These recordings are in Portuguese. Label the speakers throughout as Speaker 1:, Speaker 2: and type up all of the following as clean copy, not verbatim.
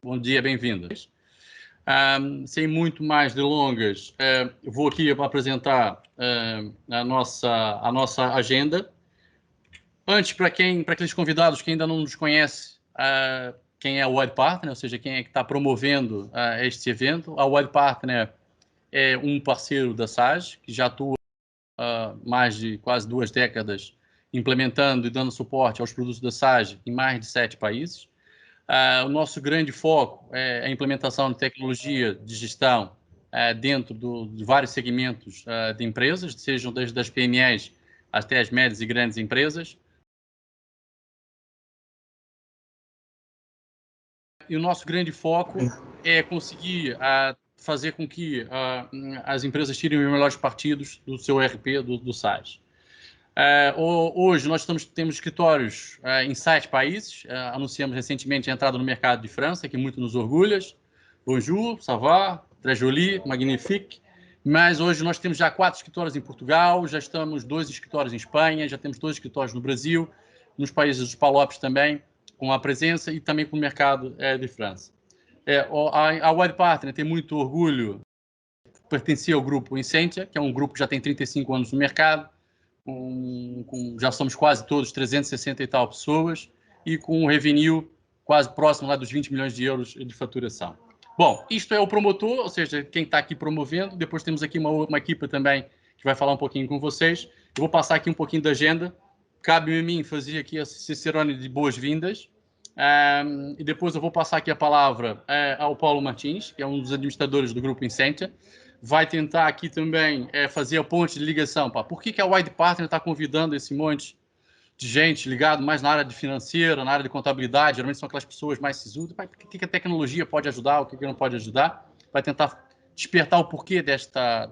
Speaker 1: Bom dia, bem-vindas. Sem muito mais delongas, vou aqui apresentar a nossa agenda. Antes, para aqueles convidados que ainda não nos conhecem, quem é a Wide Partner, ou seja, quem é que está promovendo este evento. A Wide Partner é um parceiro da SAGE, que já atua há mais de quase 2 décadas implementando e dando suporte aos produtos da SAGE em mais de 7 países. O nosso grande foco é a implementação de tecnologia de gestão dentro de vários segmentos de empresas, sejam desde as PMEs até as médias e grandes empresas. E o nosso grande foco é conseguir fazer com que as empresas tirem os melhores partidos do seu ERP, do SaaS. Hoje nós temos escritórios em 7 países. Anunciamos recentemente a entrada no mercado de França, que muito nos orgulha. Bonjour, ça va, très joli, magnifique. Mas hoje nós temos já 4 escritórios em Portugal, já estamos 2 escritórios em Espanha, já temos 2 escritórios no Brasil, nos países dos PALOPs também, com a presença e também com o mercado de França. A Wide Partner tem muito orgulho, pertencia ao grupo Incentia, que é um grupo que já tem 35 anos no mercado, já somos quase todos 360 e tal pessoas, e com um revenue quase próximo lá dos 20 milhões de euros de faturação. Bom, isto é o promotor, ou seja, quem está aqui promovendo. Depois temos aqui uma equipa também que vai falar um pouquinho com vocês. Eu vou passar aqui um pouquinho da agenda. Cabe a mim fazer aqui a cicerone de boas-vindas. E depois eu vou passar aqui a palavra ao Paulo Martins, que é um dos administradores do grupo Incentia. Vai tentar aqui também fazer a ponte de ligação. Por que a Wide Partner está convidando esse monte de gente ligado mais na área de financeira, na área de contabilidade? Geralmente são aquelas pessoas mais sisudas. O que a tecnologia pode ajudar, o que não pode ajudar? Vai tentar despertar o porquê desta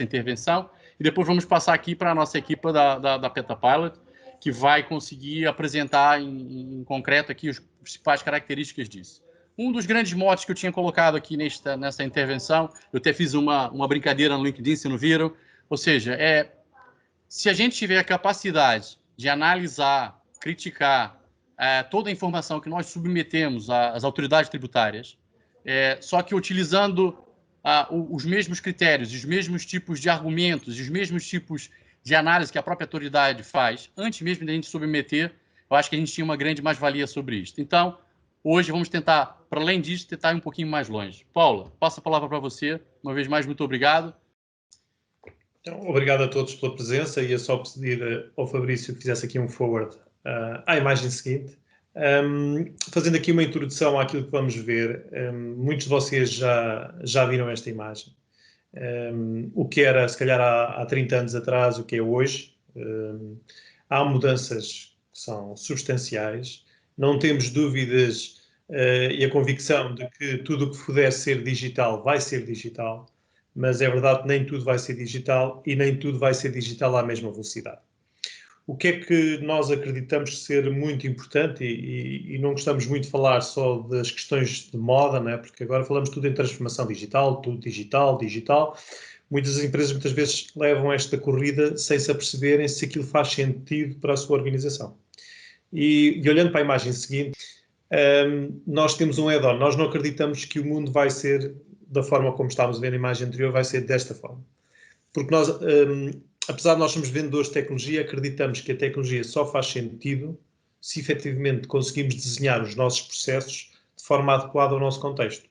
Speaker 1: intervenção. E depois vamos passar aqui para a nossa equipa da Petapilot, que vai conseguir apresentar em concreto aqui as principais características disso. Um dos grandes motes que eu tinha colocado aqui nessa intervenção, eu até fiz uma brincadeira no LinkedIn, se não viram, ou seja, se a gente tiver a capacidade de analisar, criticar toda a informação que nós submetemos às autoridades tributárias, só que utilizando os mesmos critérios, os mesmos tipos de argumentos, os mesmos tipos de análise que a própria autoridade faz, antes mesmo de a gente submeter, eu acho que a gente tinha uma grande mais-valia sobre isso. Então, hoje vamos tentar, para além disso, tentar ir um pouquinho mais longe. Paula, passo a palavra para você. Uma vez mais, muito obrigado.
Speaker 2: Então, obrigado a todos pela presença. Ia só pedir ao Fabrício que fizesse aqui um forward à imagem seguinte. Fazendo aqui uma introdução àquilo que vamos ver, muitos de vocês já viram esta imagem. O que era, se calhar, há 30 anos atrás, o que é hoje. Há mudanças que são substanciais. Não temos dúvidas e a convicção de que tudo o que puder ser digital vai ser digital, mas é verdade que nem tudo vai ser digital e nem tudo vai ser digital à mesma velocidade. O que é que nós acreditamos ser muito importante e não gostamos muito de falar só das questões de moda, não é? Porque agora falamos tudo em transformação digital, tudo digital, digital. Muitas empresas muitas vezes levam esta corrida sem se aperceberem se aquilo faz sentido para a sua organização. E olhando para a imagem seguinte, nós temos um add-on. Nós não acreditamos que o mundo vai ser da forma como estávamos a ver na imagem anterior, vai ser desta forma. Porque nós, apesar de nós sermos vendedores de tecnologia, acreditamos que a tecnologia só faz sentido se efetivamente conseguimos desenhar os nossos processos de forma adequada ao nosso contexto.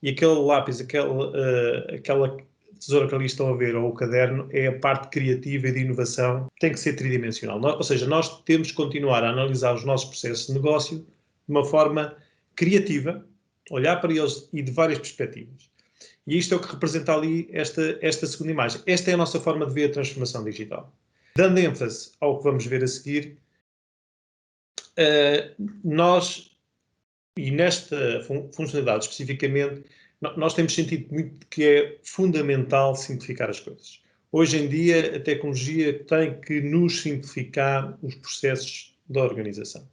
Speaker 2: E aquele lápis, aquela tesoura que ali estão a ver, ou o caderno, é a parte criativa e de inovação, tem que ser tridimensional. Ou seja, nós temos que continuar a analisar os nossos processos de negócio de uma forma criativa, olhar para eles e de várias perspectivas. E isto é o que representa ali esta segunda imagem. Esta é a nossa forma de ver a transformação digital. Dando ênfase ao que vamos ver a seguir, nós, e nesta funcionalidade especificamente, nós temos sentido muito que é fundamental simplificar as coisas. Hoje em dia, a tecnologia tem que nos simplificar os processos da organização.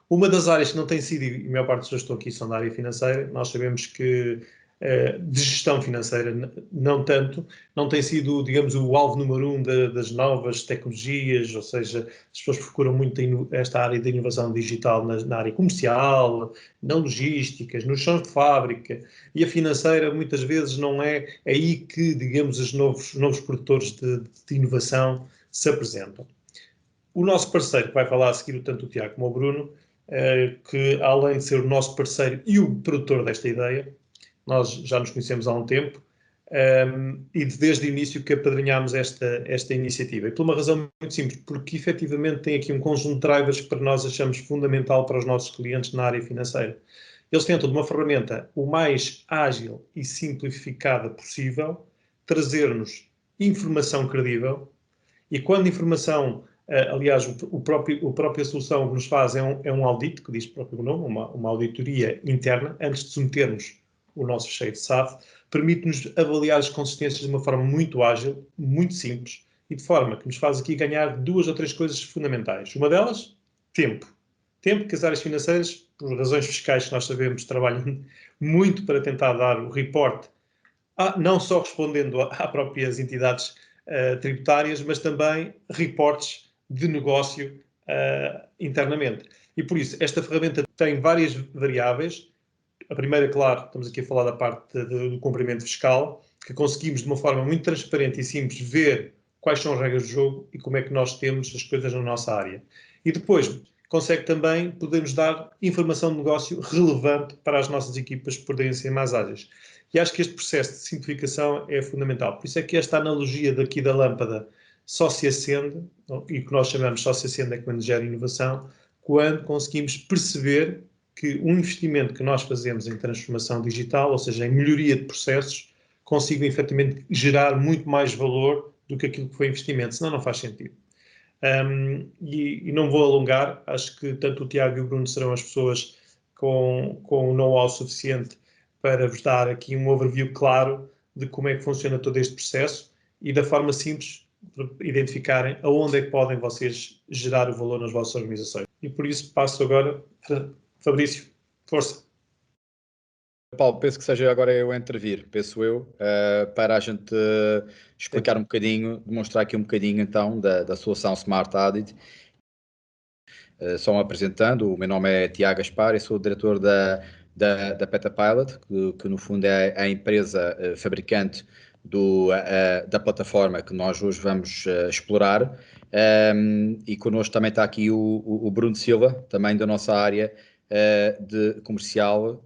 Speaker 2: Uma das áreas que não tem sido, e a maior parte das pessoas que estão aqui são da área financeira, nós sabemos que de gestão financeira, não tanto, não tem sido, digamos, o alvo número 1 das novas tecnologias, ou seja, as pessoas procuram muito esta área de inovação digital na área comercial, na logística, nos chãos de fábrica, e a financeira muitas vezes não é aí que, digamos, os novos produtores de inovação se apresentam. O nosso parceiro, que vai falar a seguir, tanto o Tiago como o Bruno, que além de ser o nosso parceiro e o produtor desta ideia, nós já nos conhecemos há um tempo, e desde o início que apadrinhámos esta iniciativa. E por uma razão muito simples, porque efetivamente tem aqui um conjunto de drivers que para nós achamos fundamental para os nossos clientes na área financeira. Eles tentam, de uma ferramenta o mais ágil e simplificada possível, trazer-nos informação credível, e quando informação, aliás, a própria solução que nos faz é um audit, que diz o próprio nome, uma auditoria interna, antes de submetermos o nosso fecheiro de SAF, permite-nos avaliar as consistências de uma forma muito ágil, muito simples, e de forma que nos faz aqui ganhar 2 ou 3 coisas fundamentais. Uma delas, tempo. Tempo que as áreas financeiras, por razões fiscais que nós sabemos, trabalham muito para tentar dar o report, não só respondendo a próprias entidades tributárias, mas também reportes de negócio internamente. E por isso, esta ferramenta tem várias variáveis. A primeira, claro, estamos aqui a falar da parte do cumprimento fiscal, que conseguimos de uma forma muito transparente e simples ver quais são as regras do jogo e como é que nós temos as coisas na nossa área. E depois, consegue também poder-nos dar informação de negócio relevante para as nossas equipas poderem ser mais ágeis. E acho que este processo de simplificação é fundamental. Por isso é que esta analogia daqui da lâmpada só se acende, e o que nós chamamos só se acende é quando gera inovação, quando conseguimos perceber que um investimento que nós fazemos em transformação digital, ou seja, em melhoria de processos, consiga efetivamente gerar muito mais valor do que aquilo que foi investimento, senão não faz sentido. E não vou alongar, acho que tanto o Tiago e o Bruno serão as pessoas com o know-how suficiente para vos dar aqui um overview claro de como é que funciona todo este processo e da forma simples de identificarem aonde é que podem vocês gerar o valor nas vossas organizações. E por isso passo agora a Fabrício, força.
Speaker 3: Paulo, penso que seja agora eu a intervir, penso eu, para a gente explicar um bocadinho, demonstrar aqui um bocadinho então da solução Smart Audit. Só me apresentando, o meu nome é Tiago Gaspar e sou o diretor da Petapilot, que no fundo é a empresa fabricante da plataforma que nós hoje vamos explorar. E connosco também está aqui o Bruno Silva, também da nossa área de comercial,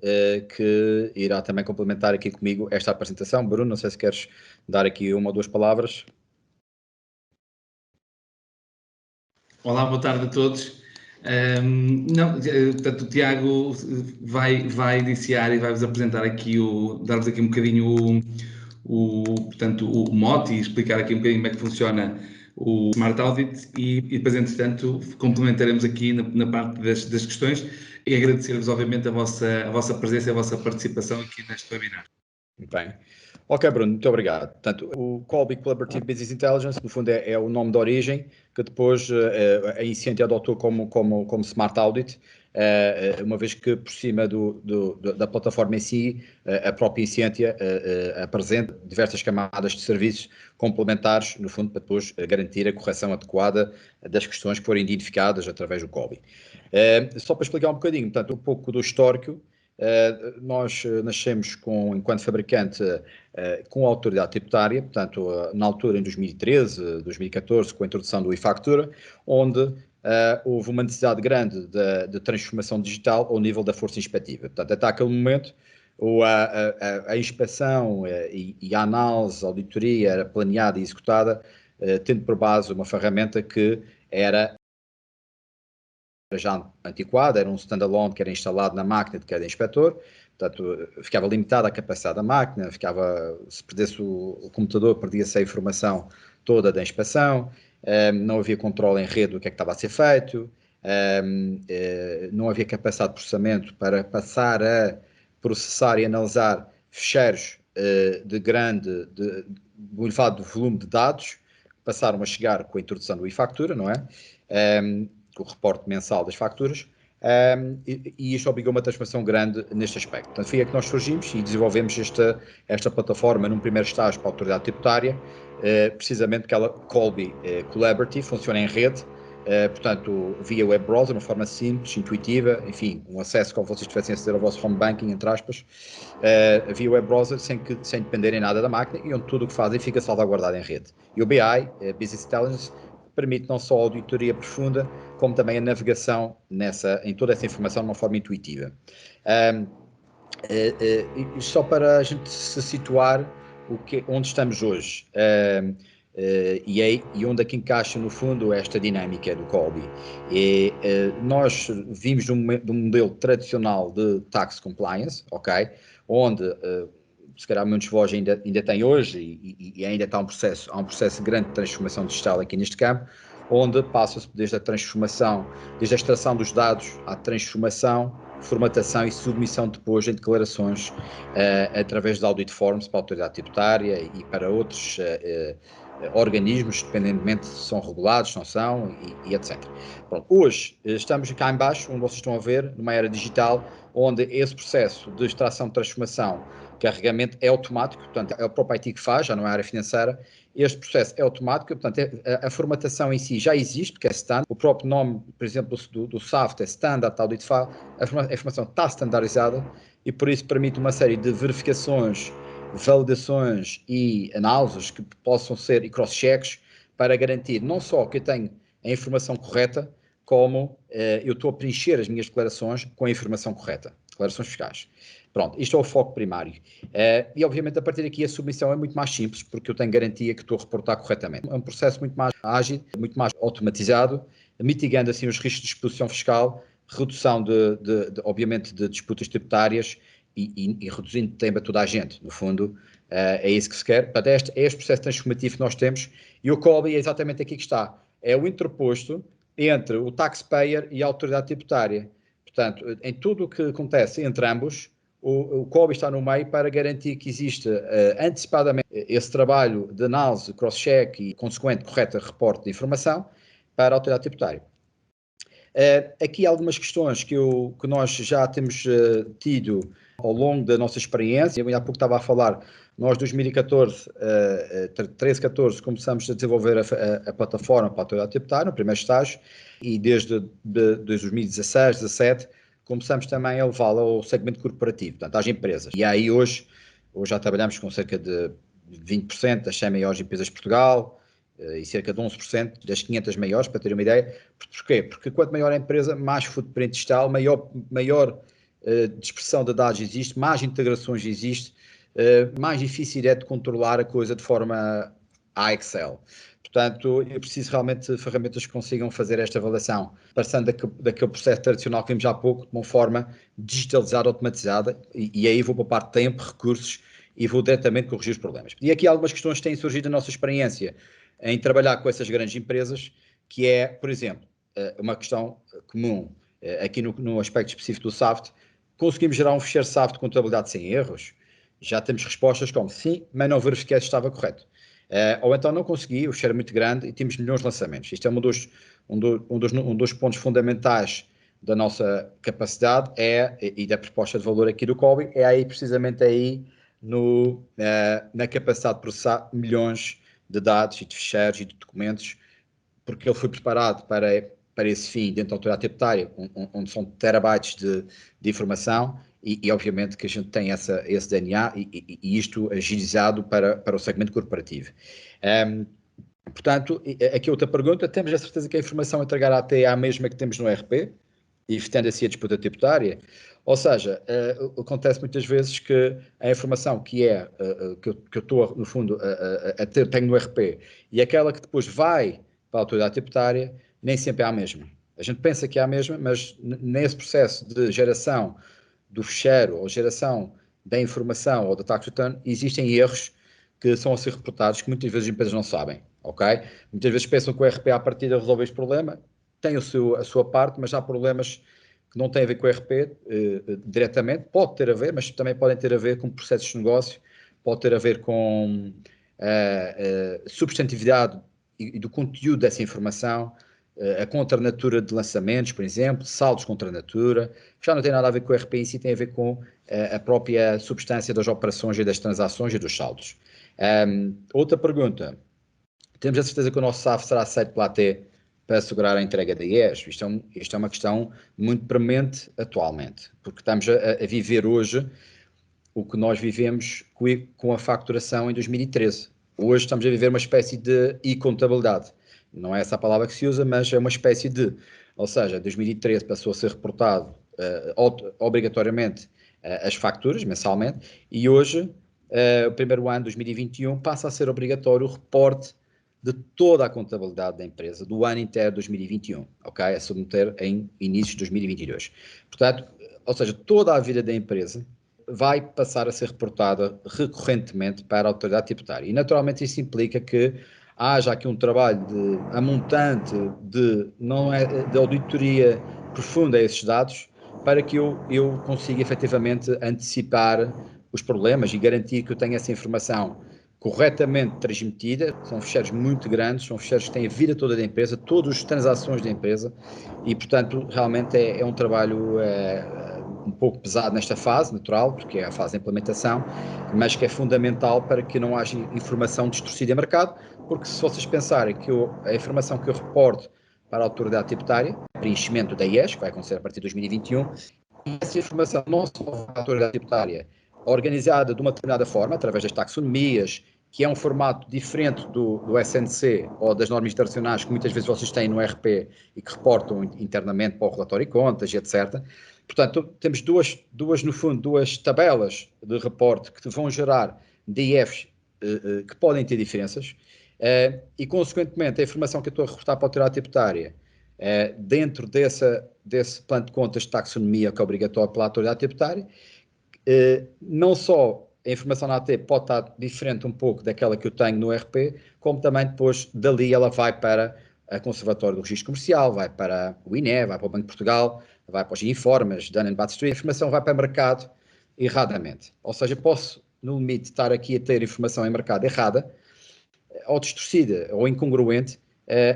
Speaker 3: que irá também complementar aqui comigo esta apresentação. Bruno, não sei se queres dar aqui 1 ou 2 palavras.
Speaker 4: Olá, boa tarde a todos. Portanto, o Tiago vai iniciar e vai-vos apresentar aqui, dar-vos aqui um bocadinho portanto, o mote e explicar aqui um bocadinho como é que funciona o Smart Audit e depois, entretanto, complementaremos aqui na parte das questões e agradecer-vos, obviamente, a vossa presença e a vossa participação aqui neste webinar.
Speaker 3: Muito bem. Ok, Bruno, muito obrigado. Portanto, o Colby Collaborative Business Intelligence, no fundo, é o nome de origem, que depois a Incentia adotou como Smart Audit, uma vez que por cima da plataforma em si, a própria Incentia apresenta diversas camadas de serviços complementares, no fundo, para depois garantir a correção adequada das questões que forem identificadas através do Colby. Só para explicar um bocadinho, portanto, um pouco do histórico. Nós nascemos enquanto fabricante com a autoridade tributária, portanto, na altura em 2013, 2014, com a introdução do e-factura, onde houve uma necessidade grande de transformação digital ao nível da força inspectiva. Portanto, até aquele momento, a inspeção e a análise, a auditoria era planeada e executada, tendo por base uma ferramenta que era já antiquada, era um standalone que era instalado na máquina de cada inspetor, portanto, ficava limitada a capacidade da máquina, se perdesse o computador, perdia-se a informação toda da inspeção, não havia controle em rede do que é que estava a ser feito, não havia capacidade de processamento para passar a processar e analisar ficheiros do elevado volume de dados, passaram a chegar com a introdução do e-factura, não é? O reporte mensal das facturas, e isto obrigou uma transformação grande neste aspecto. Portanto, foi aí que nós surgimos e desenvolvemos esta plataforma num primeiro estágio para a autoridade tributária, precisamente que ela, Colby Collaborative, funciona em rede, portanto, via web browser, de uma forma simples, intuitiva, enfim, um acesso como vocês tivessem a aceder ao vosso home banking, entre aspas, via web browser, sem dependerem nada da máquina, e onde tudo o que fazem fica salvaguardado em rede. E o BI, Business Intelligence, permite não só a auditoria profunda, como também a navegação em toda essa informação de uma forma intuitiva. Só para a gente se situar onde estamos hoje, e onde é que encaixa no fundo esta dinâmica do Colby. Nós vimos de um modelo tradicional de tax compliance, ok? Onde se calhar muitos de vós ainda têm hoje e ainda está há um processo grande de transformação digital aqui neste campo, onde passa-se desde a transformação, desde a extração dos dados à transformação, formatação e submissão depois em declarações através de audit forms para a autoridade tributária e para outros organismos, dependentemente se são regulados, se não são, e etc. Pronto, hoje estamos cá em baixo, onde vocês estão a ver, numa era digital, onde esse processo de extração de transformação, carregamento é automático, portanto é o próprio IT que faz, já não é a área financeira. Este processo é automático, portanto a formatação em si já existe, porque é standard. O próprio nome, por exemplo, do SAFT é Standard Audit File, a informação está standardizada e por isso permite uma série de verificações, validações e análises que possam ser, e cross-checks, para garantir não só que eu tenho a informação correta, como eu estou a preencher as minhas declarações com a informação correta, declarações fiscais. Pronto, isto é o foco primário. E obviamente a partir daqui a submissão é muito mais simples, porque eu tenho garantia que estou a reportar corretamente. É um processo muito mais ágil, muito mais automatizado, mitigando assim os riscos de exposição fiscal, redução obviamente de disputas tributárias e reduzindo tempo a toda a gente. No fundo, é isso que se quer. Portanto, é este processo transformativo que nós temos, e o Colby é exatamente aqui que está. É o interposto entre o taxpayer e a autoridade tributária. Portanto, em tudo o que acontece entre ambos, o Colby está no meio para garantir que exista antecipadamente esse trabalho de análise, cross-check e consequente correta reporte de informação para a autoridade tributária. Aqui algumas questões que nós já temos tido ao longo da nossa experiência. Eu há pouco estava a falar, nós 2014, 13-14, começamos a desenvolver a plataforma para a autoridade tributária, no primeiro estágio, e desde 2016, 17, começamos também a levá-la ao segmento corporativo, portanto, às empresas. E aí hoje já trabalhamos com cerca de 20% das 100 maiores empresas de Portugal e cerca de 11% das 500 maiores, para ter uma ideia. Porquê? Porque quanto maior a empresa, mais footprint digital, maior dispersão de dados existe, mais integrações existe, mais difícil é de controlar a coisa de forma a Excel. Portanto, eu preciso realmente de ferramentas que consigam fazer esta avaliação, passando daquele processo tradicional que vimos há pouco, de uma forma digitalizada, automatizada, e aí vou poupar tempo, recursos e vou diretamente corrigir os problemas. E aqui há algumas questões que têm surgido na nossa experiência em trabalhar com essas grandes empresas, que é, por exemplo, uma questão comum, aqui no aspecto específico do SAFT, conseguimos gerar um ficheiro SAFT de contabilidade sem erros? Já temos respostas como sim, mas não verifiquei se estava correto. Ou então não consegui, o share é muito grande e temos milhões de lançamentos. Isto é um dos pontos fundamentais da nossa capacidade e da proposta de valor aqui do Colby, é aí precisamente aí na capacidade de processar milhões de dados e de ficheiros e de documentos, porque ele foi preparado para esse fim dentro da autoridade tributária, onde são terabytes de informação. E obviamente que a gente tem esse DNA e isto agilizado para o segmento corporativo. Portanto, aqui outra pergunta, temos a certeza que a informação a entregar à TE é a mesma que temos no RP, evitando assim a disputa tributária? Ou seja, acontece muitas vezes que a informação que eu estou, no fundo, tenho no RP e aquela que depois vai para a autoridade tributária, nem sempre é a mesma. A gente pensa que é a mesma, mas nesse processo de geração do ficheiro ou geração da informação ou da tax return, existem erros que são a ser reportados que muitas vezes as empresas não sabem, ok? Muitas vezes pensam que o RP à partida resolve este problema, tem a sua parte, mas há problemas que não têm a ver com o RP diretamente, pode ter a ver, mas também podem ter a ver com processos de negócio, pode ter a ver com substantividade e do conteúdo dessa informação, a contranatura de lançamentos, por exemplo, saldos contra a natura, já não tem nada a ver com o RP em si, tem a ver com a própria substância das operações e das transações e dos saldos. Outra pergunta, temos a certeza que o nosso SAF será aceito pela AT para assegurar a entrega da IES? Isto é uma questão muito premente atualmente, porque estamos a viver hoje o que nós vivemos com a facturação em 2013. Hoje estamos a viver uma espécie de e-contabilidade. Não é essa a palavra que se usa, mas é uma espécie de... Ou seja, 2013 passou a ser reportado obrigatoriamente as facturas, mensalmente, e hoje, o primeiro ano, 2021, passa a ser obrigatório o reporte de toda a contabilidade da empresa, do ano inteiro de 2021, ok? A submeter em inícios de 2022. Portanto, ou seja, toda a vida da empresa vai passar a ser reportada recorrentemente para a autoridade tributária. E, naturalmente, isso implica que haja aqui um trabalho amontante de auditoria profunda a esses dados, para que eu consiga efetivamente antecipar os problemas e garantir que eu tenha essa informação corretamente transmitida. São ficheiros muito grandes, são ficheiros que têm a vida toda da empresa, todas as transações da empresa, e, portanto, realmente é um trabalho um pouco pesado nesta fase, natural, porque é a fase de implementação, mas que é fundamental para que não haja informação distorcida em mercado, porque se vocês pensarem que a informação que eu reporto para a autoridade tributária, preenchimento da IES, que vai acontecer a partir de 2021, essa informação não só para a autoridade tributária, organizada de uma determinada forma, através das taxonomias, que é um formato diferente do SNC ou das normas internacionais que muitas vezes vocês têm no RP e que reportam internamente para o relatório de contas e etc. Portanto, temos no fundo, duas tabelas de reporte que vão gerar DIFs que podem ter diferenças e, consequentemente, a informação que eu estou a reportar para a autoridade tributária dentro desse plano de contas de taxonomia que é obrigatório pela autoridade tributária, não só a informação na AT pode estar diferente um pouco daquela que eu tenho no RP, como também depois dali ela vai para a Conservatório do Registro Comercial, vai para o INE, vai para o Banco de Portugal, vai para os informes, Dun & Bradstreet, a informação vai para o mercado erradamente. Ou seja, posso, no limite, estar aqui a ter informação em mercado errada, ou distorcida, ou incongruente,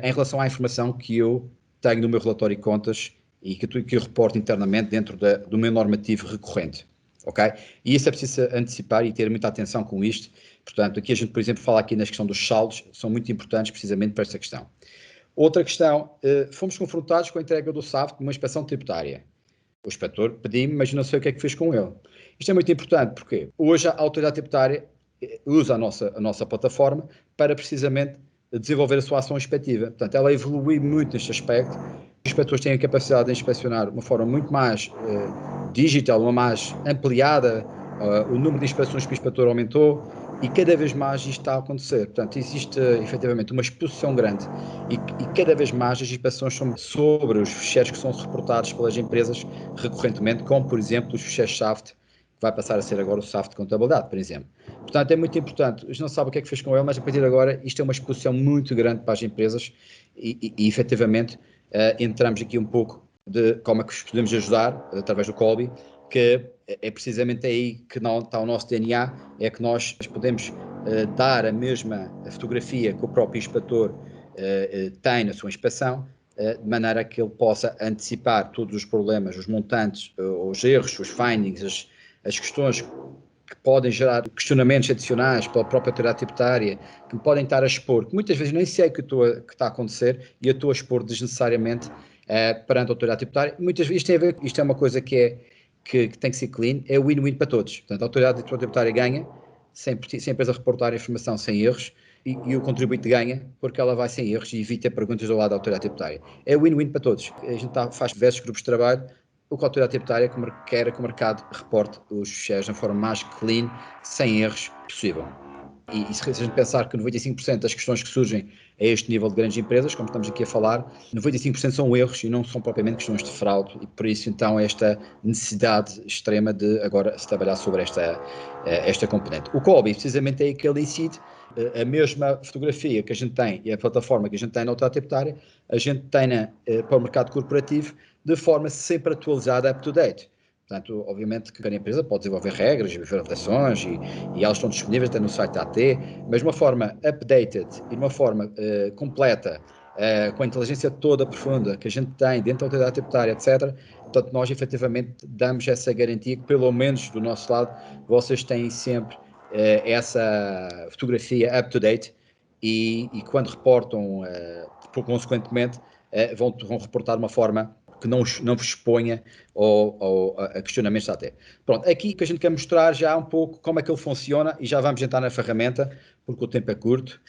Speaker 3: em relação à informação que eu tenho no meu relatório de contas e que eu reporto internamente dentro do meu normativo recorrente. Ok? E isso é preciso antecipar e ter muita atenção com isto. Portanto, aqui a gente, por exemplo, fala aqui na questão dos saldos, são muito importantes precisamente para esta questão. Outra questão, fomos confrontados com a entrega do SAF de uma inspeção tributária. O inspetor pediu-me, mas não sei o que é que fez com ele. Isto é muito importante porque hoje a autoridade tributária usa a nossa plataforma para precisamente desenvolver a sua ação inspectiva. Portanto, ela evolui muito neste aspecto. Os inspectores têm a capacidade de inspecionar de uma forma muito mais digital, uma mais ampliada, o número de inspeções que o inspetor aumentou e cada vez mais isto está a acontecer. Portanto, existe efetivamente uma exposição grande e cada vez mais as inspeções são sobre os ficheiros que são reportados pelas empresas recorrentemente, como por exemplo os ficheiros SAFT, que vai passar a ser agora o SAFT de contabilidade, por exemplo. Portanto, é muito importante. A gente não sabe o que é que fez com ele, mas a partir de agora isto é uma exposição muito grande para as empresas e efetivamente entramos aqui um pouco de como é que os podemos ajudar através do Colby, que é precisamente aí que está o nosso DNA, é que nós podemos dar a mesma fotografia que o próprio inspetor tem na sua inspeção, de maneira que ele possa antecipar todos os problemas, os montantes, os erros, os findings, as questões que podem gerar questionamentos adicionais pela própria autoridade tributária, que me podem estar a expor, que muitas vezes nem sei o que está a acontecer e eu estou a expor desnecessariamente perante a autoridade tributária. Muitas vezes isto é uma coisa que tem que ser clean, é win-win para todos. Portanto, a autoridade tributária ganha, sem a empresa reportar a informação sem erros, e o contribuinte ganha, porque ela vai sem erros e evita perguntas do lado da autoridade tributária. É win-win para todos. A gente faz diversos grupos de trabalho, o que a autoridade tributária quer que o mercado reporte os ficheiros de forma mais clean, sem erros possível. E se a gente pensar que 95% das questões que surgem a este nível de grandes empresas, como estamos aqui a falar, 95% são erros e não são propriamente questões de fraude, e por isso então esta necessidade extrema de agora se trabalhar sobre esta componente. O Colby precisamente é aí que ele incide. A mesma fotografia que a gente tem e a plataforma que a gente tem na autoridade tributária, a gente tem para o mercado corporativo de forma sempre atualizada, up-to-date. Portanto, obviamente que cada empresa pode desenvolver regras e validações e elas estão disponíveis até no site da AT, mas de uma forma updated e de uma forma completa com a inteligência toda profunda que a gente tem dentro da autoridade tributária, etc., portanto, nós efetivamente damos essa garantia que, pelo menos do nosso lado, vocês têm sempre essa fotografia up-to-date e quando reportam, consequentemente, vão reportar de uma forma que não vos exponha a questionamentos até. Pronto, aqui que a gente quer mostrar já um pouco como é que ele funciona e já vamos entrar na ferramenta, porque o tempo é curto.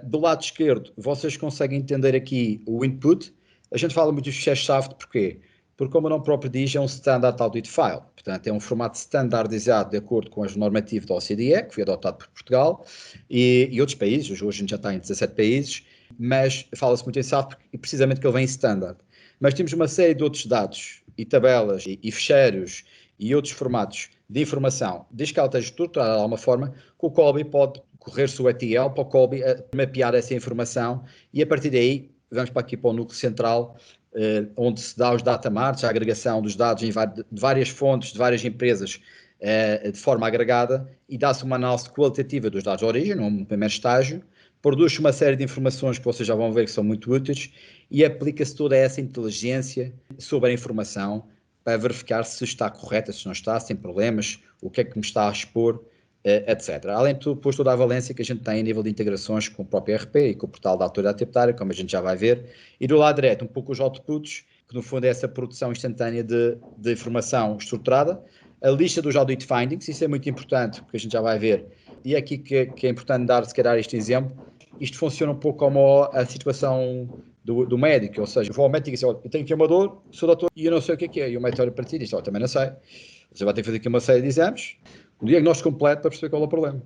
Speaker 3: Do lado esquerdo, vocês conseguem entender aqui o input. A gente fala muito dos ficheiros-chave, porquê? Porque, como o nome próprio diz, é um Standard Audit File. Portanto, é um formato standardizado de acordo com as normativas da OCDE, que foi adotado por Portugal e outros países. Hoje a gente já está em 17 países, mas fala-se muito em SAF e precisamente que ele vem em standard. Mas temos uma série de outros dados e tabelas e ficheiros e outros formatos de informação, desde que ela esteja estruturada de alguma forma, que o Colby pode correr-se o ETL para o Colby mapear essa informação e a partir daí vamos para aqui para o núcleo central, onde se dá os data marts, a agregação dos dados de várias fontes, de várias empresas, de forma agregada, e dá-se uma análise qualitativa dos dados de origem, num primeiro estágio, produz-se uma série de informações que vocês já vão ver que são muito úteis e aplica-se toda essa inteligência sobre a informação para verificar se está correta, se não está, sem problemas, o que é que me está a expor, etc. Além de tudo, depois toda a valência que a gente tem a nível de integrações com o próprio ERP e com o portal da autoridade tributária, como a gente já vai ver, e do lado direito um pouco os outputs, que no fundo é essa produção instantânea de informação estruturada, a lista dos audit findings, isso é muito importante, porque a gente já vai ver, e é aqui que é importante dar, se calhar, este exemplo. Isto funciona um pouco como a situação do médico, ou seja, vou ao médico e diz, olha, eu tenho aqui uma dor, sou doutor e eu não sei o que é, e o médico olha para ti e diz, olha, também não sei. Você vai ter que fazer aqui uma série de exames, um diagnóstico completo para perceber qual é o problema.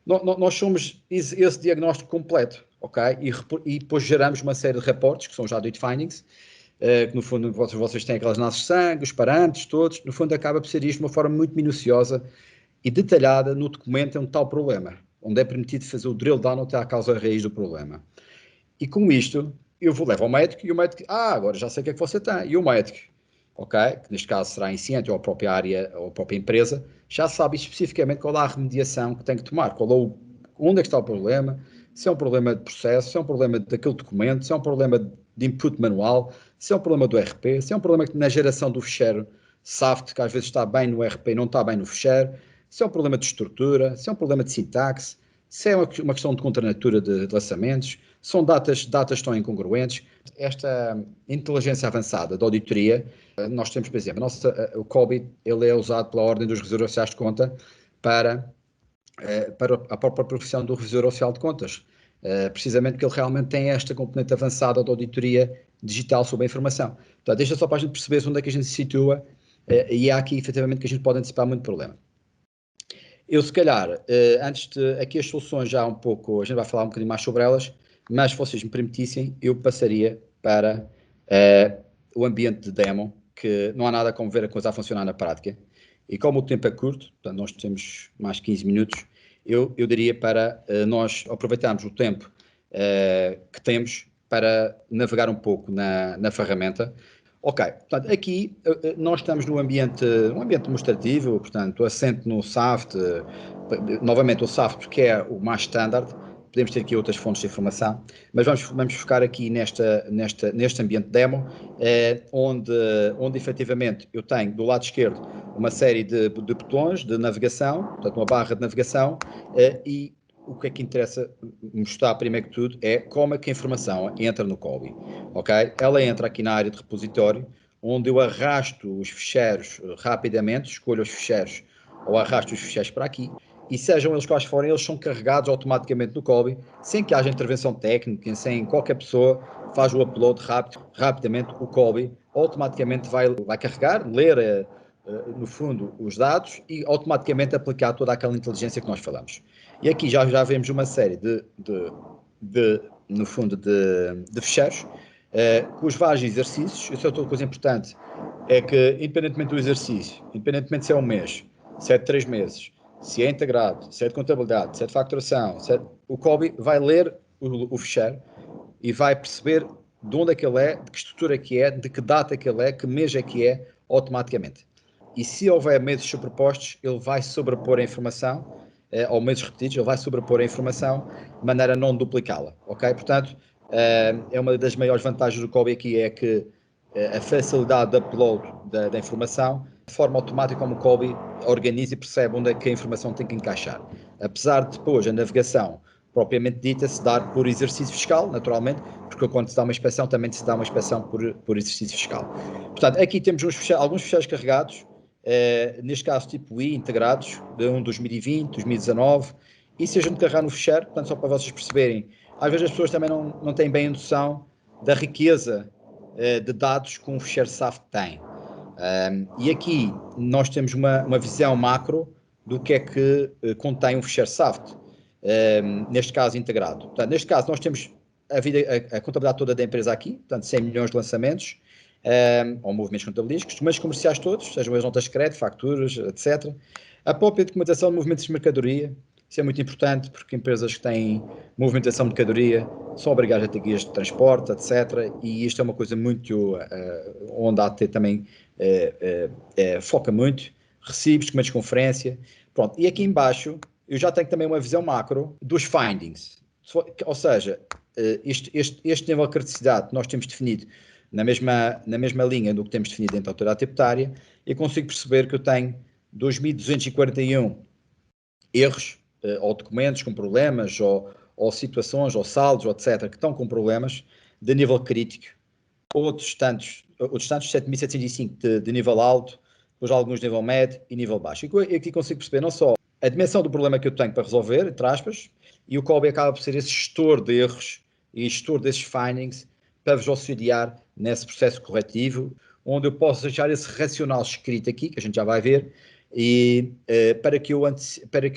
Speaker 3: Nós somos esse diagnóstico completo, ok? E depois geramos uma série de reportes, que são os audit findings, que no fundo vocês têm aquelas análises de sangue, os parâmetros todos, no fundo acaba por ser isto de uma forma muito minuciosa e detalhada no documento onde está o problema, onde é permitido fazer o drill down até à causa raiz do problema. E com isto, eu levo ao médico e o médico, agora já sei o que é que você tem. E o médico, ok, que neste caso será a Insciente ou a própria área ou a própria empresa, já sabe especificamente qual é a remediação que tem que tomar, onde é que está o problema, se é um problema de processo, se é um problema daquele documento, se é um problema de input manual, se é um problema do RP, se é um problema na geração do ficheiro SAFT, que às vezes está bem no RP e não está bem no ficheiro, se é um problema de estrutura, se é um problema de sintaxe, se é uma questão de contranatura de lançamentos, são datas estão incongruentes. Esta inteligência avançada da auditoria, nós temos, por exemplo, o Colby, ele é usado pela Ordem dos Revisores Oficiais de Conta para a própria profissão do Revisor Oficial de Contas, precisamente porque ele realmente tem esta componente avançada da auditoria digital sobre a informação. Então, deixa só para a gente perceber onde é que a gente se situa e há aqui, efetivamente, que a gente pode antecipar muito problema. Eu, se calhar, aqui as soluções já um pouco, a gente vai falar um bocadinho mais sobre elas, mas se vocês me permitissem, eu passaria para o ambiente de demo, que não há nada como ver a coisa a funcionar na prática. E como o tempo é curto, portanto, nós temos mais 15 minutos, eu diria para nós aproveitarmos o tempo que temos para navegar um pouco na ferramenta. Ok, portanto, aqui nós estamos num ambiente demonstrativo, portanto, assente no SAFT, novamente o SAFT porque é o mais standard, podemos ter aqui outras fontes de informação, mas vamos focar aqui neste ambiente demo, onde efetivamente eu tenho do lado esquerdo uma série de botões de navegação, portanto uma barra de navegação, e o que é que interessa mostrar primeiro que tudo é como é que a informação entra no Colby, ok? Ela entra aqui na área de repositório, onde eu arrasto os ficheiros rapidamente, escolho os ficheiros ou arrasto os ficheiros para aqui, e sejam eles quais forem, eles são carregados automaticamente no Colby, sem que haja intervenção técnica, sem qualquer pessoa faz o upload rapidamente, o Colby automaticamente vai carregar, ler no fundo os dados e automaticamente aplicar toda aquela inteligência que nós falamos. E aqui já vemos uma série no fundo, de ficheiros, com os vários exercícios. Isso é outra coisa importante, é que independentemente do exercício, independentemente se é um mês, se é de 3 meses, se é integrado, se é de contabilidade, se é de facturação, o Colby vai ler o ficheiro e vai perceber de onde é que ele é, de que estrutura é que é, de que data é que ele é, que mês é que é, automaticamente. E se houver meses sobrepostos, ele vai sobrepor a informação, ou meses repetidos, ele vai sobrepor a informação de maneira a não duplicá-la, ok? Portanto, É uma das maiores vantagens do Cobie aqui, é que a facilidade de upload da informação, de forma automática como o Cobie organiza e percebe onde é que a informação tem que encaixar. Apesar de depois a navegação propriamente dita se dar por exercício fiscal, naturalmente, porque quando se dá uma inspeção, também se dá uma inspeção por exercício fiscal. Portanto, aqui temos alguns fecheiros carregados, neste caso tipo I, integrados, de 2020, 2019, e se a gente carregar no fecheiro, portanto, só para vocês perceberem, às vezes as pessoas também não têm bem a noção da riqueza de dados que um fecheiro SAFT tem. E aqui nós temos uma visão macro do que é que contém um fecheiro SAFT, neste caso integrado. Portanto, neste caso nós temos a contabilidade toda da empresa aqui, portanto 100 milhões de lançamentos, ou movimentos contabilísticos, mas comerciais todos, sejam as notas de crédito, facturas, etc. A própria documentação de movimentos de mercadoria, isso é muito importante porque empresas que têm movimentação de mercadoria são obrigadas a ter guias de transporte, etc. E isto é uma coisa muito, onde a AT também foca muito, recibos, documentos de conferência. Pronto, e aqui embaixo eu já tenho também uma visão macro dos findings, ou seja, este nível de criticidade que nós temos definido na mesma linha do que temos definido dentro da autoridade tributária, eu consigo perceber que eu tenho 2.241 erros, ou documentos com problemas, ou situações, ou saldos, etc., que estão com problemas de nível crítico, outros tantos 7.705 de nível alto, depois alguns de nível médio e nível baixo. E aqui consigo perceber não só a dimensão do problema que eu tenho para resolver, entre aspas, e o Cobie acaba por ser esse gestor de erros e gestor desses findings para vos auxiliar nesse processo corretivo, onde eu posso deixar esse racional escrito aqui, que a gente já vai ver, e para que eu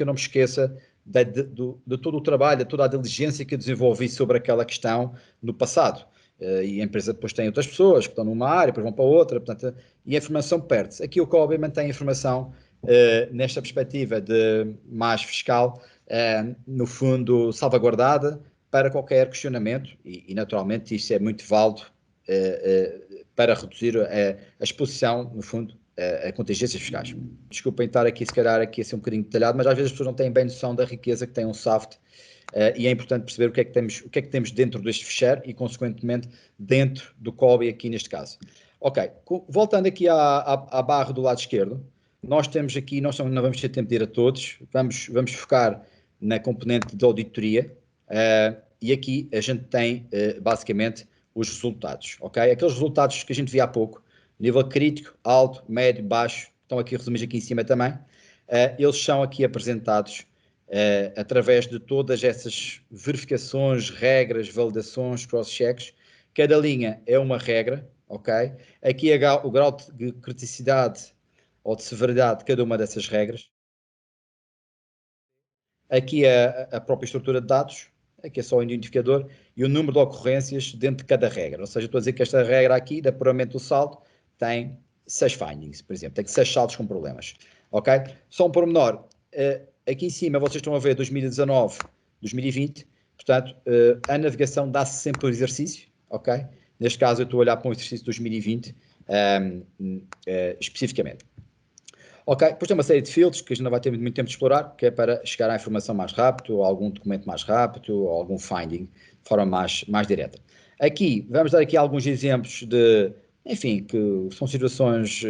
Speaker 3: não me esqueça de todo o trabalho, de toda a diligência que eu desenvolvi sobre aquela questão no passado. E a empresa depois tem outras pessoas que estão numa área, depois vão para outra, portanto, e a informação perde-se. Aqui o Cobie mantém a informação nesta perspectiva de mais fiscal, no fundo, salvaguardada para qualquer questionamento, e naturalmente isso é muito válido para reduzir a exposição, no fundo, a contingências fiscais. Desculpem estar aqui, se calhar, aqui a ser um bocadinho detalhado, mas às vezes as pessoas não têm bem noção da riqueza que tem um SAFT, e é importante perceber o que é que temos dentro deste fecheiro e, consequentemente, dentro do Cobie aqui neste caso. Ok, voltando aqui à barra do lado esquerdo, nós temos aqui, nós não vamos ter tempo de ir a todos, vamos focar na componente de auditoria, e aqui a gente tem, basicamente, os resultados, ok? Aqueles resultados que a gente via há pouco, nível crítico, alto, médio, baixo, estão aqui resumidos aqui em cima também, eles são aqui apresentados através de todas essas verificações, regras, validações, cross-checks. Cada linha é uma regra, ok? Aqui é o grau de criticidade ou de severidade de cada uma dessas regras. Aqui é a própria estrutura de dados, aqui é só o identificador e o número de ocorrências dentro de cada regra. Ou seja, estou a dizer que esta regra aqui, de apuramento do saldo, tem 6 findings, por exemplo, tem 6 saldos com problemas, ok? Só um pormenor, aqui em cima vocês estão a ver 2019, 2020, portanto, a navegação dá-se sempre por exercício, ok? Neste caso eu estou a olhar para um exercício de 2020, especificamente. Ok, depois tem uma série de filtros que a gente não vai ter muito tempo de explorar, que é para chegar à informação mais rápido, ou algum documento mais rápido, ou algum finding de forma mais direta. Aqui, vamos dar aqui alguns exemplos de, enfim, que são situações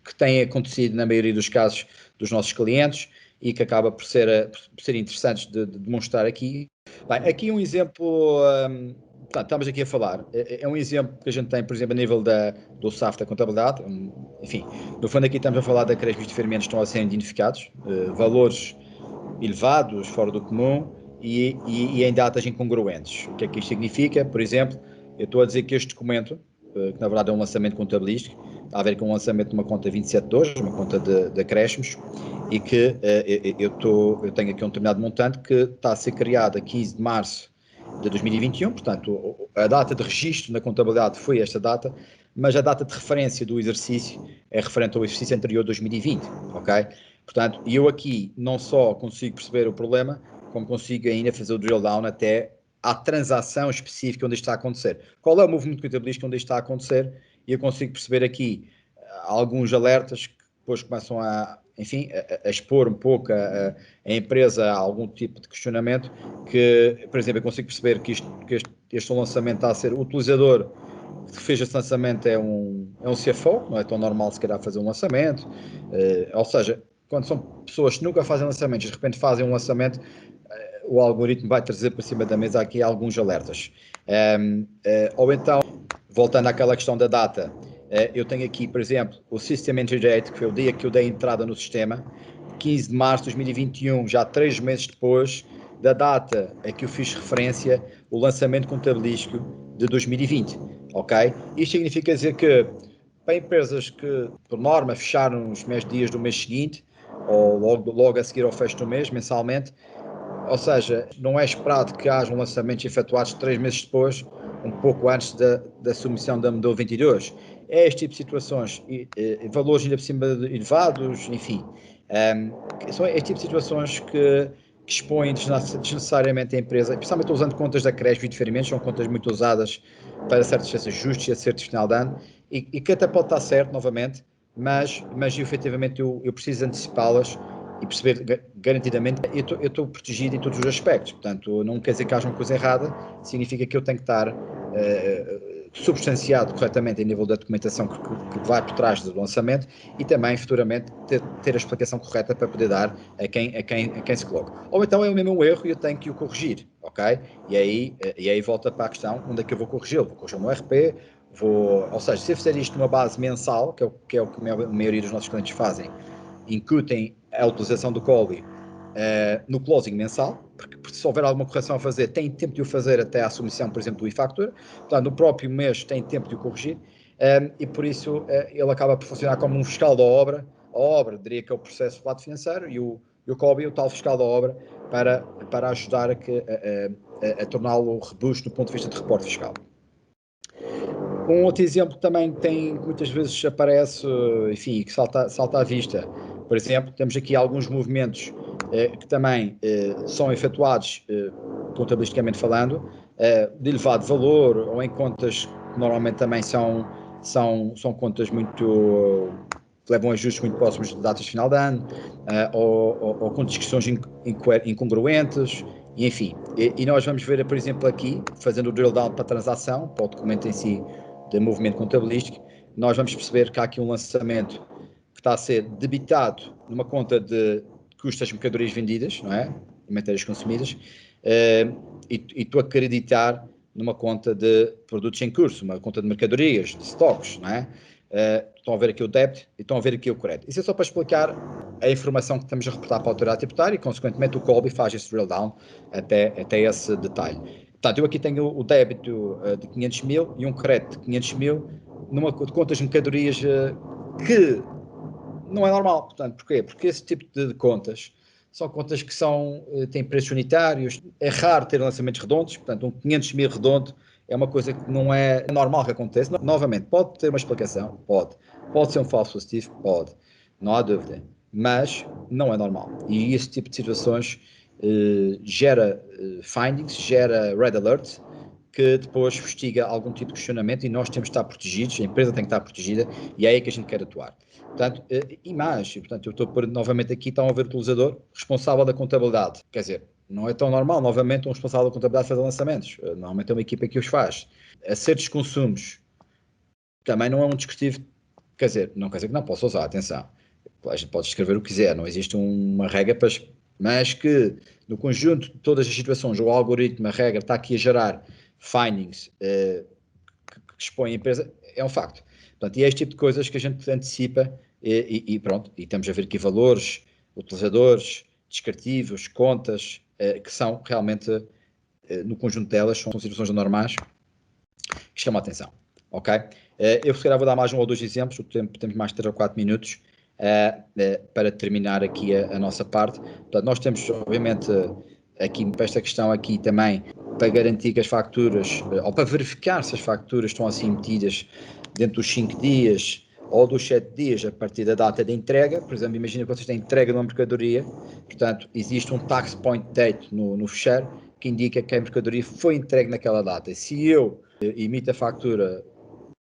Speaker 3: que têm acontecido na maioria dos casos dos nossos clientes e que acaba por ser interessantes de demonstrar aqui. Bem, aqui um exemplo, portanto, estamos aqui a falar, é um exemplo que a gente tem, por exemplo, a nível do SAFT da contabilidade, enfim, no fundo aqui estamos a falar de acréscimos de diferimentos que estão a ser identificados, valores elevados, fora do comum e em datas incongruentes. O que é que isto significa? Por exemplo, eu estou a dizer que este documento, que na verdade é um lançamento contabilístico, está a ver com o lançamento de uma conta 27.2, uma conta de acréscimos, e que eu tenho aqui um determinado montante que está a ser criado a 15 de março de 2021, portanto, a data de registro na contabilidade foi esta data, mas a data de referência do exercício é referente ao exercício anterior de 2020, ok? Portanto, eu aqui não só consigo perceber o problema, como consigo ainda fazer o drill down até à transação específica onde isto está a acontecer. Qual é o movimento contabilístico onde isto está a acontecer? E eu consigo perceber aqui alguns alertas que depois começam a expor um pouco a empresa a algum tipo de questionamento, que, por exemplo, eu consigo perceber que este lançamento está a ser o utilizador que fez esse lançamento é um CFO, não é tão normal se calhar fazer um lançamento, ou seja, quando são pessoas que nunca fazem lançamentos e de repente fazem um lançamento, o algoritmo vai trazer para cima da mesa aqui alguns alertas. Ou então, voltando àquela questão da data, eu tenho aqui, por exemplo, o System Entry Date, que foi o dia que eu dei entrada no sistema, 15 de março de 2021, já 3 meses depois da data a que eu fiz referência, o lançamento contabilístico de 2020, ok? Isto significa dizer que, para empresas que, por norma, fecharam os primeiros dias do mês seguinte, ou logo a seguir ao fecho do mês, mensalmente, ou seja, não é esperado que hajam lançamentos efetuados 3 meses depois, um pouco antes da submissão da modelo 22. É este tipo de situações, valores ainda por cima elevados, enfim, são este tipo de situações que expõem desnecessariamente a empresa, principalmente estou usando contas da Crespo e diferimentos, são contas muito usadas para certos ajustes e acertos de final de ano, e que até pode estar certo, novamente, mas efetivamente eu preciso antecipá-las e perceber garantidamente eu estou protegido em todos os aspectos. Portanto, não quer dizer que haja uma coisa errada, significa que eu tenho que estar substanciado corretamente em nível da documentação que vai por trás do lançamento e também futuramente ter a explicação correta para poder dar a quem se coloca. Ou então é o mesmo erro e eu tenho que o corrigir, ok? E aí volta para a questão, onde é que eu vou corrigi-lo? Vou corrigir no RP, ou seja, se eu fizer isto numa base mensal, que é o que a maioria dos nossos clientes fazem, incutem a utilização do Colby no closing mensal, porque se houver alguma correção a fazer, tem tempo de o fazer até à submissão, por exemplo, do e-factura, portanto, no próprio mês tem tempo de o corrigir, e por isso ele acaba por funcionar como um fiscal da obra. A obra, diria que é o processo do lado financeiro, e o Colby é o tal fiscal da obra para ajudar a torná-lo robusto do ponto de vista de reporte fiscal. Um outro exemplo também que muitas vezes aparece, enfim, que salta à vista. Por exemplo, temos aqui alguns movimentos que também são efetuados, contabilisticamente falando, de elevado valor, ou em contas que normalmente também são contas muito que levam a ajustes muito próximos de datas de final de ano, ou com descrições incongruentes, e enfim. E nós vamos ver, por exemplo, aqui, fazendo o drill down para a transação, para o documento em si, de movimento contabilístico, nós vamos perceber que há aqui um lançamento que está a ser debitado numa conta de custas de mercadorias vendidas, não é? Matérias consumidas, e estou a acreditar numa conta de produtos em curso, uma conta de mercadorias, de stocks, não é? Estão a ver aqui o débito e estão a ver aqui o crédito. Isso é só para explicar a informação que estamos a reportar para a autoridade tributária e, consequentemente, o Colby faz esse drill down até esse detalhe. Portanto, eu aqui tenho o débito de 500 mil e um crédito de 500 mil numa contas de mercadorias que não é normal. Portanto, porquê? Porque esse tipo de contas são contas que têm preços unitários. É raro ter lançamentos redondos, portanto, um 500 mil redondo é uma coisa que não é normal que aconteça. Novamente, pode ter uma explicação? Pode. Pode ser um falso positivo? Pode. Não há dúvida. Mas não é normal. E esse tipo de situações gera findings, gera red alerts, que depois fustiga algum tipo de questionamento e nós temos que estar protegidos, a empresa tem que estar protegida e é aí que a gente quer atuar. Portanto, e mais, portanto, eu estou a pôr novamente aqui, estão a ver o utilizador responsável da contabilidade. Quer dizer, não é tão normal, novamente, um responsável da contabilidade fazer lançamentos. Normalmente é uma equipa que os faz. Acertos de consumos também não é um discutivo, quer dizer, não quer dizer que não possa usar, atenção. A gente pode escrever o que quiser, não existe uma regra para... Mas que, no conjunto de todas as situações, o algoritmo, a regra, está aqui a gerar findings que expõem a empresa, é um facto. Portanto, e é este tipo de coisas que a gente antecipa e pronto, e estamos a ver aqui valores, utilizadores, descritivos, contas, que são realmente, no conjunto delas, são situações anormais que chamam a atenção, ok? Eu se calhar vou dar mais um ou dois exemplos, temos mais 3 ou 4 minutos para terminar aqui a nossa parte. Portanto, nós temos, obviamente, aqui para esta questão aqui também, para garantir que as faturas, ou para verificar se as faturas estão assim metidas dentro dos 5 dias ou dos 7 dias a partir da data de entrega. Por exemplo, imagina que vocês têm entrega de uma mercadoria, portanto, existe um tax point date no fecheiro que indica que a mercadoria foi entregue naquela data. Se eu emito a fatura